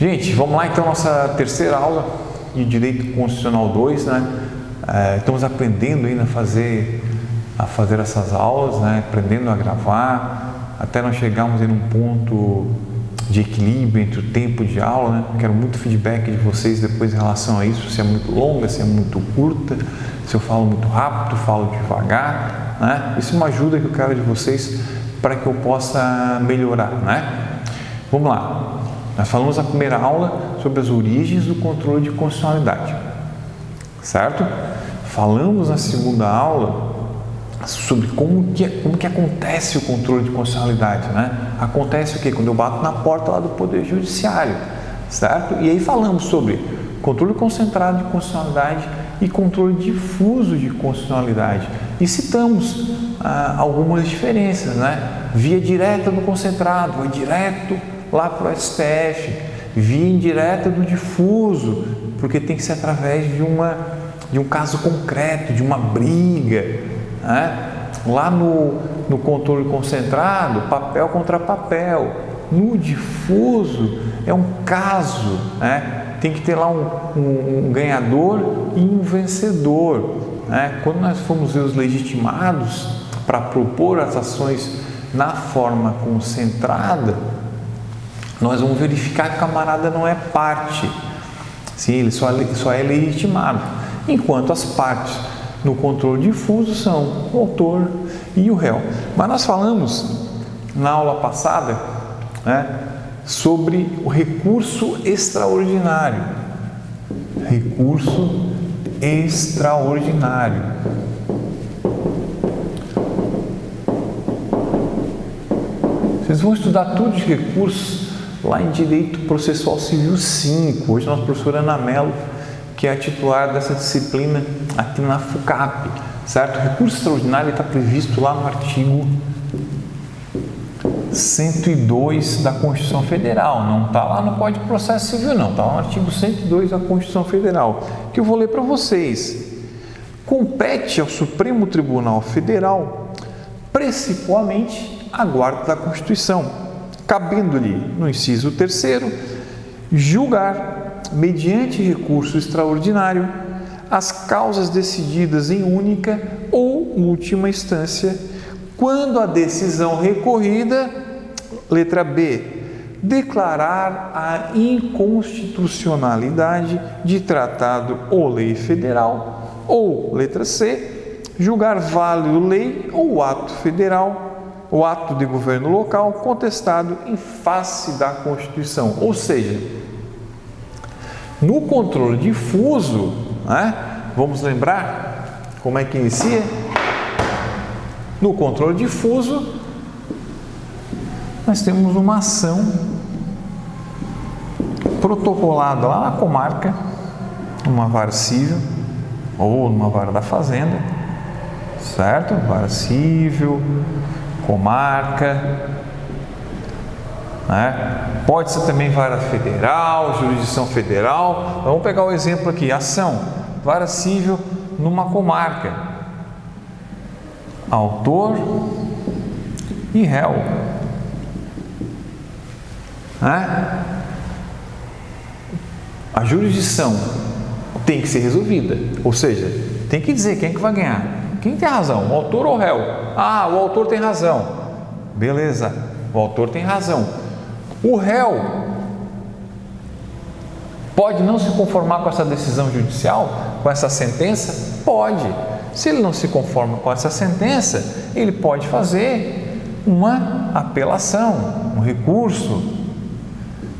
Gente, vamos lá então, nossa terceira aula de Direito Constitucional 2, né? Estamos aprendendo ainda a fazer essas aulas, né? Aprendendo a gravar, até nós chegarmos em um ponto de equilíbrio entre o tempo de aula, né? Quero muito feedback de vocês depois em relação a isso, se é muito longa, se é muito curta, se eu falo muito rápido, falo devagar, né? Isso é uma ajuda que eu quero de vocês para que eu possa melhorar, né? Vamos lá. Nós falamos na primeira aula sobre as origens do controle de constitucionalidade, certo? Falamos na segunda aula sobre como que acontece o controle de constitucionalidade, né? Acontece o quê? Quando eu bato na porta lá do Poder Judiciário, certo? E aí falamos sobre controle concentrado de constitucionalidade e controle difuso de constitucionalidade. E citamos algumas diferenças, né? Via direta do concentrado, vai direto lá para o STF, via indireta do difuso, porque tem que ser através de um caso concreto, de uma briga, né? Lá no controle concentrado, papel contra papel. No difuso é um caso, né? Tem que ter lá um ganhador e um vencedor, né? Quando nós formos ver os legitimados para propor as ações na forma concentrada, nós vamos verificar que o camarada não é parte, sim, ele só é legitimado, enquanto as partes no controle difuso são o autor e o réu. Mas nós falamos na aula passada, né, sobre o recurso extraordinário. Recurso extraordinário. Vocês vão estudar tudo de recursos lá em Direito Processual Civil 5. Hoje a nossa professora Ana Mello, que é a titular dessa disciplina aqui na FUCAP, certo? O recurso extraordinário está previsto lá no artigo 102 da Constituição Federal, não está lá no Código de Processo Civil, não, está lá no artigo 102 da Constituição Federal, que eu vou ler para vocês. Compete ao Supremo Tribunal Federal, principalmente, a guarda da Constituição, cabendo-lhe, no inciso 3º, julgar, mediante recurso extraordinário, as causas decididas em única ou última instância, quando a decisão recorrida, letra B, declarar a inconstitucionalidade de tratado ou lei federal, ou, letra C, julgar válido lei ou ato federal, o ato de governo local contestado em face da Constituição. Ou seja, no controle difuso, né, vamos lembrar como é que inicia? No controle difuso, nós temos uma ação protocolada lá na comarca, numa vara civil ou numa vara da fazenda, certo? Vara civil, comarca, né? Pode ser também vara federal, jurisdição federal. Vamos pegar o exemplo aqui, ação, vara civil numa comarca, autor e réu, né? A jurisdição tem que ser resolvida, ou seja, tem que dizer quem é que vai ganhar, quem tem razão, o autor ou o réu. Ah, o autor tem razão, beleza, o autor tem razão. O réu pode não se conformar com essa decisão judicial, com essa sentença? Pode. Se ele não se conforma com essa sentença, ele pode fazer uma apelação, um recurso.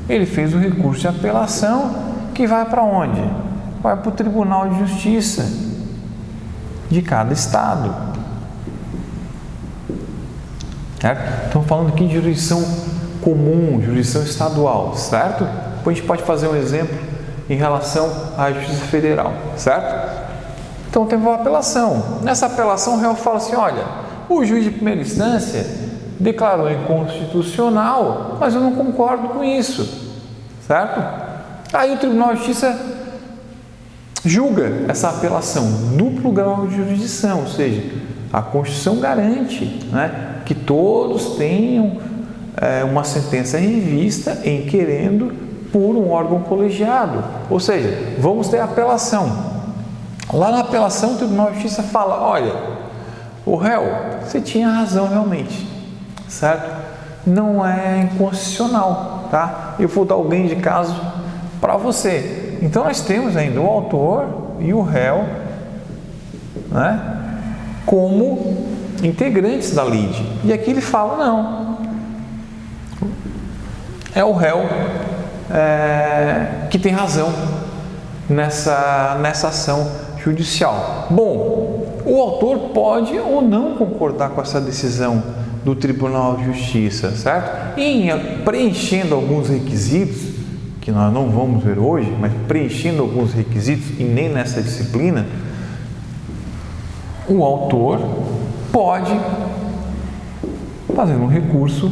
Ele fez o recurso de apelação, que vai para onde? Vai para o Tribunal de Justiça de cada estado. Certo? Estamos falando aqui de jurisdição comum, jurisdição estadual, certo? Depois a gente pode fazer um exemplo em relação à Justiça Federal, certo? Então teve uma apelação. Nessa apelação o réu fala assim, olha, o juiz de primeira instância declarou inconstitucional, mas eu não concordo com isso, certo? Aí o Tribunal de Justiça julga essa apelação, duplo grau de jurisdição, ou seja, a Constituição garante, né, que todos tenham uma sentença revista em querendo por um órgão colegiado. Ou seja, vamos ter apelação. Lá na apelação, o Tribunal de Justiça fala: olha, o réu, você tinha razão realmente, certo? Não é inconstitucional, tá? Eu vou dar o ganho de caso para você. Então nós temos ainda o autor e o réu, né, como integrantes da lide. E aqui ele fala: não, é o réu que tem razão nessa ação judicial. Bom, o autor pode ou não concordar com essa decisão do Tribunal de Justiça, certo? E preenchendo alguns requisitos, que nós não vamos ver hoje, mas preenchendo alguns requisitos, e nem nessa disciplina, o autor pode fazer um recurso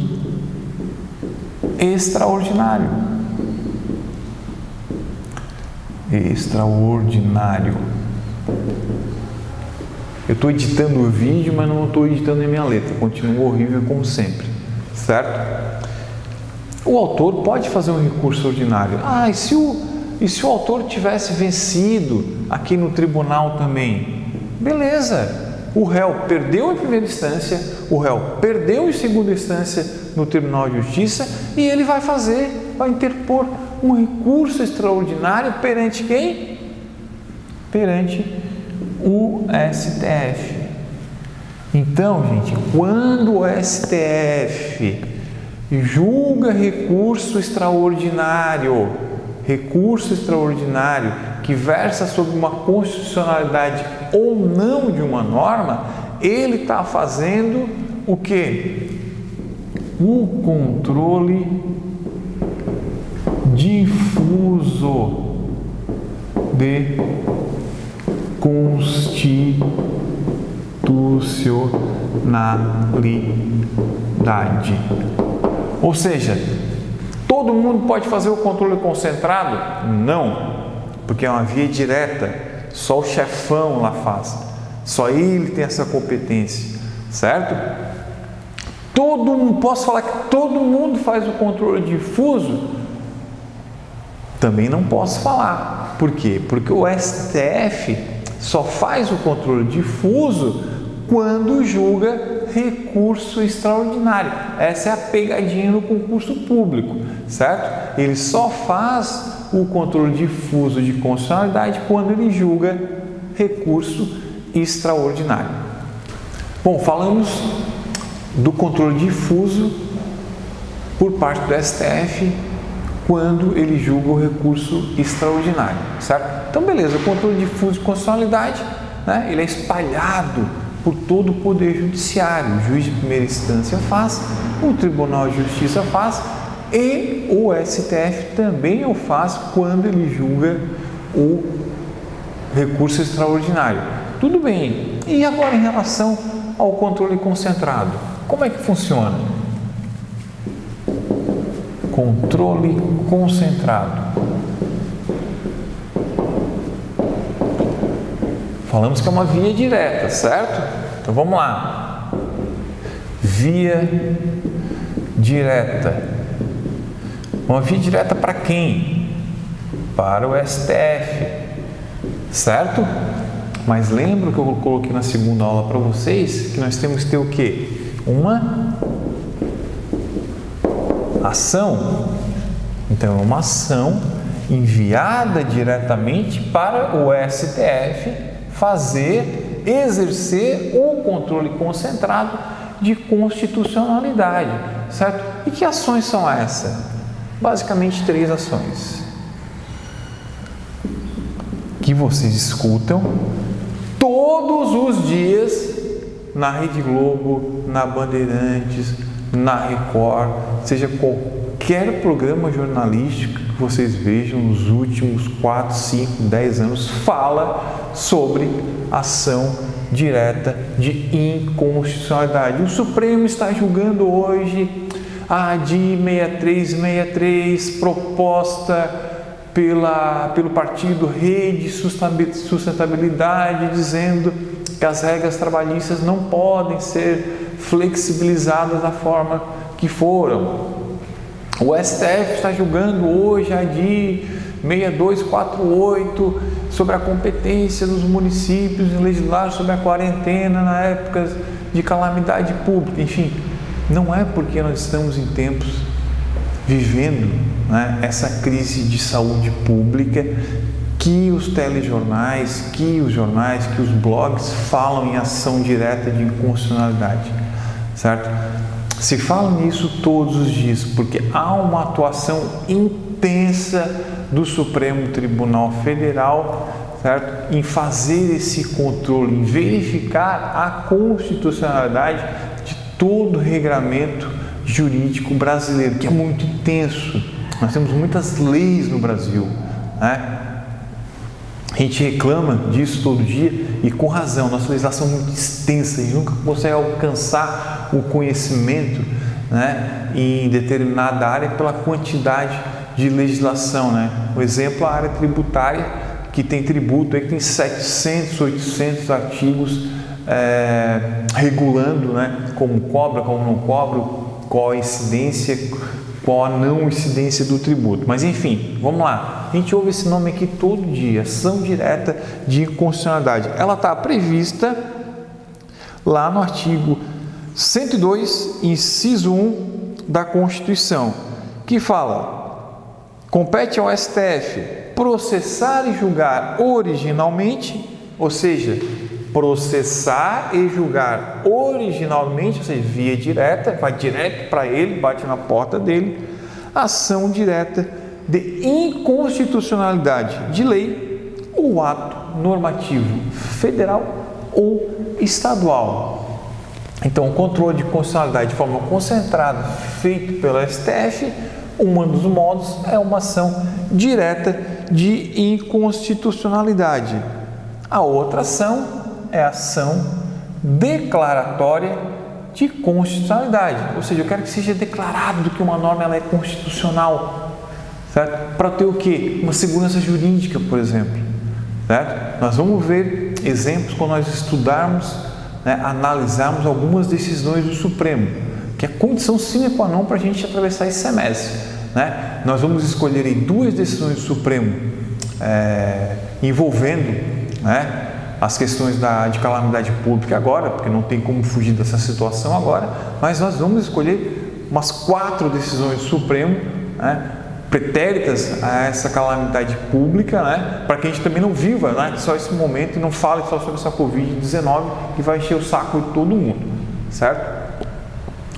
extraordinário. Extraordinário. Eu estou editando o vídeo, mas não estou editando a minha letra. Continua horrível como sempre, certo? O autor pode fazer um recurso ordinário. E se o autor tivesse vencido aqui no tribunal também? Beleza. O réu perdeu em primeira instância, o réu perdeu em segunda instância no Tribunal de Justiça e ele vai interpor um recurso extraordinário perante quem? Perante o STF. Então, gente, quando o STF julga recurso extraordinário que versa sobre uma constitucionalidade ou não de uma norma, ele está fazendo o quê? O controle difuso de constitucionalidade. Ou seja, todo mundo pode fazer o controle concentrado? Não, porque é uma via direta, só o chefão lá faz, só ele tem essa competência, certo? Posso falar que todo mundo faz o controle difuso? Também não posso falar. Por quê? Porque o STF só faz o controle difuso quando julga recurso extraordinário. Essa é a pegadinha no concurso público, certo? Ele só faz o controle difuso de constitucionalidade quando ele julga recurso extraordinário. Bom, falamos do controle difuso por parte do STF quando ele julga o recurso extraordinário, certo? Então, beleza, o controle difuso de constitucionalidade, né, ele é espalhado por todo o Poder Judiciário. O juiz de primeira instância faz, o Tribunal de Justiça faz e o STF também o faz quando ele julga o recurso extraordinário. Tudo bem. E agora em relação ao controle concentrado? Como é que funciona? Controle concentrado. Falamos que é uma via direta, certo? Então vamos lá. Via direta. Uma via direta para quem? Para o STF, certo? Mas lembra que eu coloquei na segunda aula para vocês que nós temos que ter o quê? Uma ação. Então é uma ação enviada diretamente para o STF exercer o controle concentrado de constitucionalidade, certo? E que ações são essas? Basicamente 3 ações que vocês escutam todos os dias na Rede Globo, na Bandeirantes, na Record, seja qualquer programa jornalístico que vocês vejam nos últimos 4, 5, 10 anos, fala sobre ação direta de inconstitucionalidade. O Supremo está julgando hoje a DI 6363, proposta pelo partido Rede Sustentabilidade, dizendo que as regras trabalhistas não podem ser flexibilizadas da forma que foram. O STF está julgando hoje a de 6248 sobre a competência dos municípios em legislar sobre a quarentena na época de calamidade pública. Enfim, não é porque nós estamos em tempos vivendo, né, essa crise de saúde pública que os telejornais, que os jornais, que os blogs falam em ação direta de inconstitucionalidade, certo? Se fala nisso todos os dias, porque há uma atuação intensa do Supremo Tribunal Federal, certo? Em fazer esse controle, em verificar a constitucionalidade de todo o regramento jurídico brasileiro, que é muito intenso. Nós temos muitas leis no Brasil, né? A gente reclama disso todo dia e com razão. Nossa legislação é muito extensa, a gente nunca consegue alcançar o conhecimento, né, em determinada área pela quantidade de legislação, né? O exemplo, a área tributária, que tem tributo aí, que tem 700, 800 artigos regulando, né, como cobra, como não cobra, qual a incidência, qual a não incidência do tributo. Mas enfim, vamos lá. A gente ouve esse nome aqui todo dia, ação direta de inconstitucionalidade. Ela está prevista lá no artigo 102, inciso 1 da Constituição, que fala: compete ao STF processar e julgar originalmente, ou seja, processar e julgar originalmente, ou seja, via direta, vai direto para ele, bate na porta dele, ação direta de inconstitucionalidade de lei ou ato normativo federal ou estadual. Então, o controle de constitucionalidade de forma concentrada feito pelo STF, um dos modos é uma ação direta de inconstitucionalidade. A outra ação é a ação declaratória de constitucionalidade, ou seja, eu quero que seja declarado que uma norma ela é constitucional, certo? Para ter o quê? Uma segurança jurídica, por exemplo, certo? Nós vamos ver exemplos quando nós estudarmos, né, analisarmos algumas decisões do Supremo, que é a condição sine qua non para a gente atravessar esse semestre, né? Nós vamos escolher aí 2 decisões do Supremo envolvendo, né, as questões de calamidade pública agora, porque não tem como fugir dessa situação agora, mas nós vamos escolher umas 4 decisões do Supremo, né, pretéritas a essa calamidade pública, né, para que a gente também não viva, né, só esse momento e não fale só sobre essa Covid-19 que vai encher o saco de todo mundo, certo?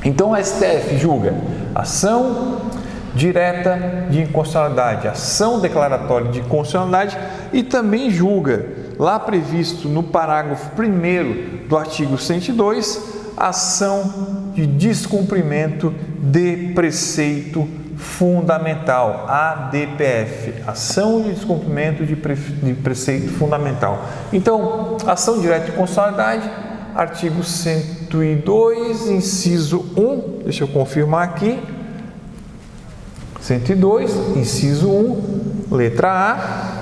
Então, a STF julga ação direta de inconstitucionalidade, ação declaratória de constitucionalidade e também julga, lá previsto no parágrafo 1º do artigo 102, ação de descumprimento de preceito fundamental, ADPF, ação de descumprimento de preceito fundamental. Então, ação direta de constitucionalidade, artigo 102, inciso 1, deixa eu confirmar aqui, 102, inciso 1, letra A.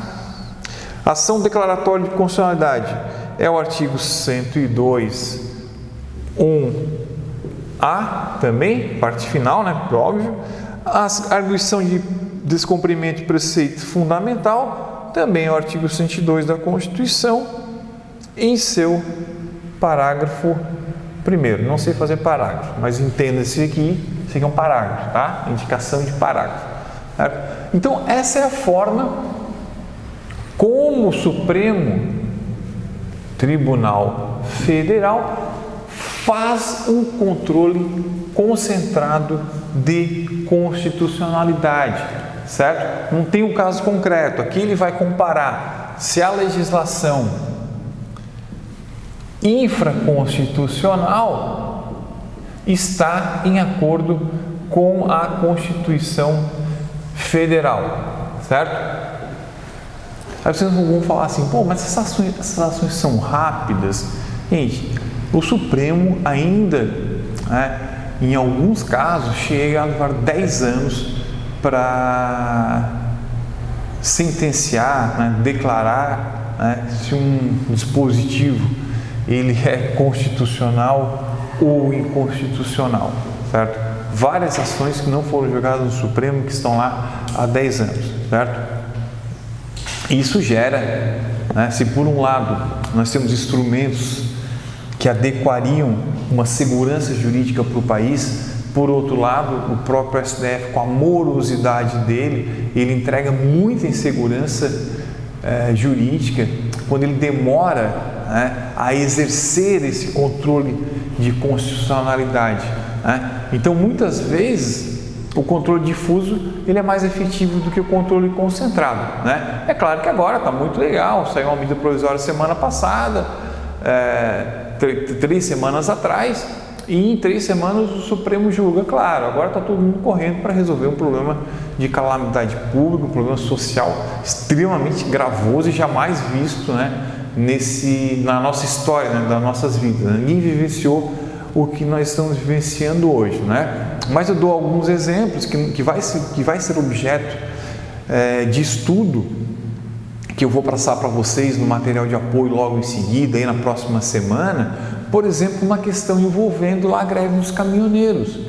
Ação declaratória de constitucionalidade é o artigo 102, 1A também, parte final, né, óbvio. A arguição de descumprimento de preceito fundamental também é o artigo 102 da Constituição, em seu parágrafo 1º. Não sei fazer parágrafo, mas entenda-se aqui, isso aqui é um parágrafo, tá? Indicação de parágrafo. Certo? Então, essa é a forma como o Supremo Tribunal Federal faz um controle concentrado de constitucionalidade, certo? Não tem um caso concreto. Aqui ele vai comparar se a legislação infraconstitucional está em acordo com a Constituição Federal, certo? Aí vocês vão falar assim, pô, mas essas ações são rápidas. Gente, o Supremo ainda, né, em alguns casos, chega a levar 10 anos para sentenciar, né, declarar, né, se um dispositivo ele é constitucional ou inconstitucional, certo? várias ações que não foram julgadas no Supremo, que estão lá há 10 anos, certo? Isso gera, né, se por um lado nós temos instrumentos que adequariam uma segurança jurídica para o país, por outro lado, o próprio STF, com a morosidade dele, ele entrega muita insegurança jurídica quando ele demora, né, a exercer esse controle de constitucionalidade, né? Então, muitas vezes, o controle difuso ele é mais efetivo do que o controle concentrado, né? É claro que agora está muito legal, saiu uma medida provisória semana passada, 3 semanas atrás, e em 3 semanas o Supremo julga. Claro, agora está todo mundo correndo para resolver um problema de calamidade pública, um problema social extremamente gravoso e jamais visto, né, na nossa história, né, das nossas vidas. Ninguém vivenciou o que nós estamos vivenciando hoje, né? Mas eu dou alguns exemplos que vai ser objeto de estudo, que eu vou passar para vocês no material de apoio logo em seguida, aí na próxima semana. Por exemplo, uma questão envolvendo lá a greve dos caminhoneiros,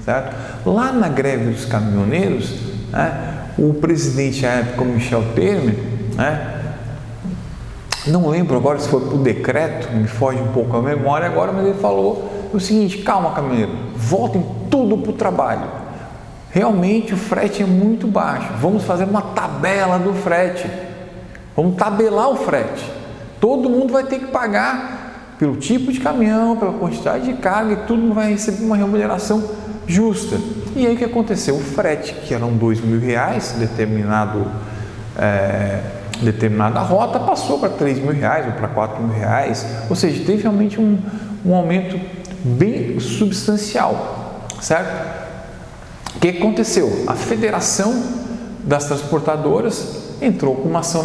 certo? Lá na greve dos caminhoneiros, né, o presidente à época, Michel Temer, né, não lembro agora se foi por decreto, me foge um pouco a memória agora, mas ele falou o seguinte: calma, caminhoneiro, voltem tudo para o trabalho. Realmente o frete é muito baixo, vamos fazer uma tabela do frete, vamos tabelar o frete. Todo mundo vai ter que pagar pelo tipo de caminhão, pela quantidade de carga, e tudo vai receber uma remuneração justa. E aí o que aconteceu? O frete, que eram R$2.000, determinada rota, passou para R$3.000 ou para R$4.000, ou seja, teve realmente um aumento bem substancial, certo? O que aconteceu? A Federação das Transportadoras entrou com uma ação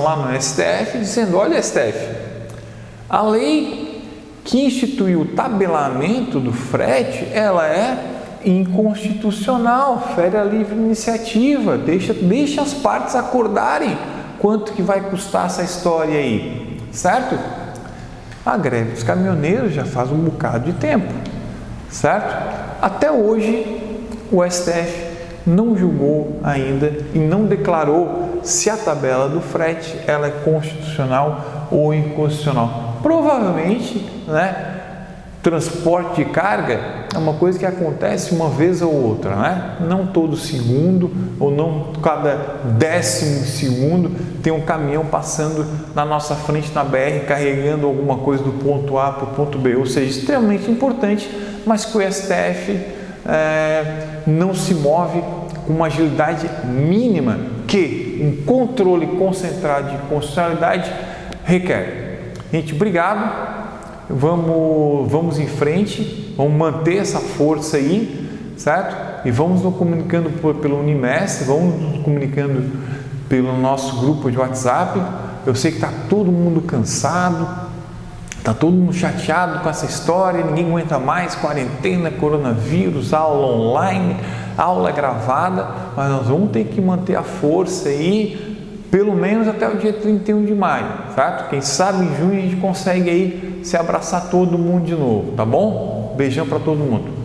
lá no STF, dizendo: olha, STF, a lei que instituiu o tabelamento do frete, ela é inconstitucional, fere a livre iniciativa, deixa as partes acordarem quanto que vai custar essa história aí, certo? A greve dos caminhoneiros já faz um bocado de tempo, certo? Até hoje o STF não julgou ainda e não declarou se a tabela do frete ela é constitucional ou inconstitucional. Provavelmente, né, transporte de carga é uma coisa que acontece uma vez ou outra, né? Não todo segundo ou não cada 10º segundo tem um caminhão passando na nossa frente na BR carregando alguma coisa do ponto A para o ponto B, ou seja, extremamente importante, mas que o STF não se move com uma agilidade mínima que um controle concentrado de constitucionalidade requer. Gente, obrigado, vamos em frente, vamos manter essa força aí, certo? E vamos nos comunicando pelo Unimestre, vamos nos comunicando pelo nosso grupo de WhatsApp. Eu sei que está todo mundo cansado, está todo mundo chateado com essa história, ninguém aguenta mais, quarentena, coronavírus, aula online, aula gravada, mas nós vamos ter que manter a força aí, pelo menos até o dia 31 de maio, certo? Quem sabe em junho a gente consegue aí se abraçar todo mundo de novo, tá bom? Beijão para todo mundo.